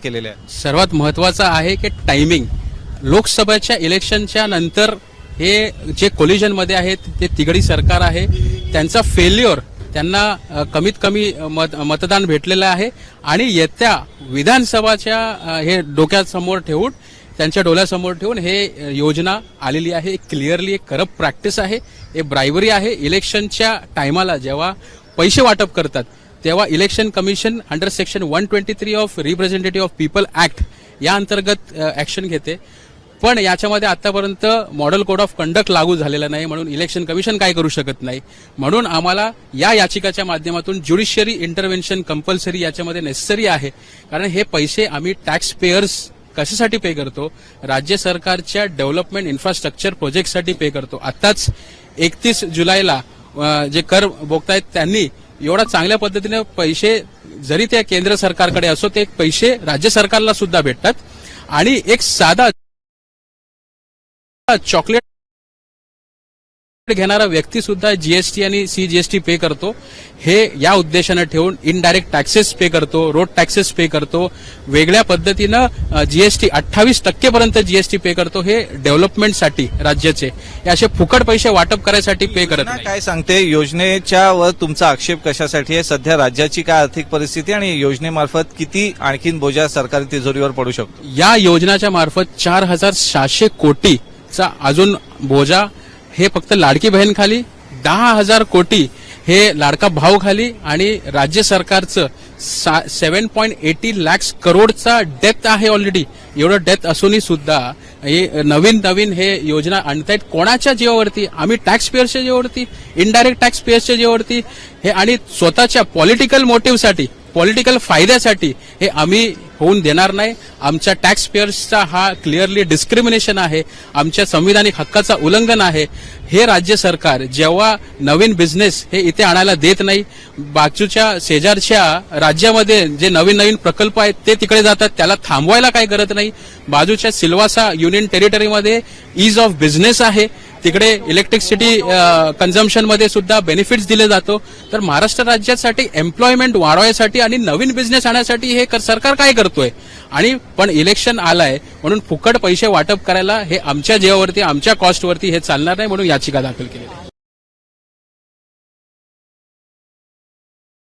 केलेले आहे? सर्वात महत्वाचं आहे की टायमिंग. लोकसभेच्या इलेक्शनच्या नंतर हे जे कोलिजन मध्ये आहेत ते तिघडी सरकार आहे, त्यांचा फेल्युअर, त्यांना कमीत कमी मतदान भेटलेलं आहे आणि येत्या विधानसभाच्या हे डोक्यासमोर ठेवून, त्यांच्या डोळ्यासमोर ठेवून हे योजना आलेली आहे. क्लिअरली एक करप्ट प्रॅक्टिस आहे, हे ब्रायबरी आहे. इलेक्शनच्या टायमाला जेव्हा पैसे वाटप करतात तेव्हा election commission under section 123 of representative of people act या अंतर्गत ऍक्शन घेते. पण याच्यामध्ये आतापर्यंत मॉडेल कोड ऑफ कंडक्ट लागू झालेला नाही, म्हणून इलेक्शन कमिशन काय करू शकत नाही. म्हणून आम्हाला या याचिकाच्या माध्यमातून ज्युडिशियरी इंटरव्हेन्शन कंपल्सरी याच्यामध्ये नेसेसरी आहे. कारण हे पैसे आम्ही टॅक्स पेयर्स कशासाठी पे करतो? राज्य सरकारच्या डेव्हलपमेंट इन्फ्रास्ट्रक्चर प्रोजेक्टसाठी पे करतो. आताच 31 जुलैला जे कर भोगतायत त्यांनी एवढा चांगल्या पद्धतीने पैसे, जरी ते केंद्र सरकारकडे असो, ते पैसे राज्य सरकारला सुद्धा भेटतात. आणि एक साधा चॉकलेट घेणारा व्यक्ती सुद्धा जीएसटी आणि सीजीएसटी पे करतो. हे या उद्देशाने ठेवून इनडायरेक्ट टॅक्सेस पे करतो, रोड टॅक्सेस पे करतो, वेगळ्या पद्धतीनं जीएसटी 28% पर्यंत जीएसटी पे करतो. हे डेव्हलपमेंटसाठी राज्याचे हे असे फुकट पैसे वाटप करायसाठी पे करत नाही. काय सांगते योजनेच्या वर तुमचा आक्षेप कशासाठी आहे? सध्या राज्याची काय आर्थिक परिस्थिती आणि योजनेमार्फत किती आणखीन बोजा सरकारी तिजोरीवर पडू शकतो? या योजनेच्या मार्फत 4700 कोटीचा अजून बोजा हे फक्त लाडकी बहीण खाली, 10,000 कोटी हे लाडका भाऊ खाली आणि राज्य सरकारचं 7.80 लाख करोडचा डेथ आहे ऑलरेडी. एवढं डेथ असूनही सुद्धा हे नवीन हे योजना आणतायत. कोणाच्या जीवावरती? आम्ही टॅक्स पेयर्सच्या जीवावरती, इनडायरेक्ट टॅक्स पेयर्सच्या जीवावरती हे, आणि स्वतःच्या पॉलिटिकल मोटिव्हसाठी, पॉलिटिकल फायद्यासाठी हे आम्ही होऊन देणार नाही. आमच्या टॅक्स पेयर्सचा हा क्लिअरली डिस्क्रिमिनेशन आहे, आमच्या संविधानिक हक्काचा उल्लंघन आहे. हे राज्य सरकार जेव्हा नवीन बिझनेस हे इथे आणायला देत नाही, बाजूच्या शेजारच्या राज्यामध्ये जे नवीन प्रकल्प आहेत ते तिकडे जातात, त्याला थांबवायला काय करत नाही. बाजूच्या सिल्वासा युनियन टेरिटरीमध्ये ईज ऑफ बिझनेस आहे, तिकडे इलेक्ट्रिसिटी कन्झम्पशन मध्ये सुद्धा बेनिफिट्स दिले जातो. तर महाराष्ट्र राज्यासाठी एम्प्लॉयमेंट वाढवायसाठी आणि नवीन बिझनेस आणण्यासाठी हे सरकार काय करतोय? आणि पण इलेक्शन आलाय म्हणून फुकट पैसे वाटप करायला हे आमच्या जीवावरती, आमच्या कॉस्टवरती हे चालणार नाही, म्हणून याचिका दाखल केली.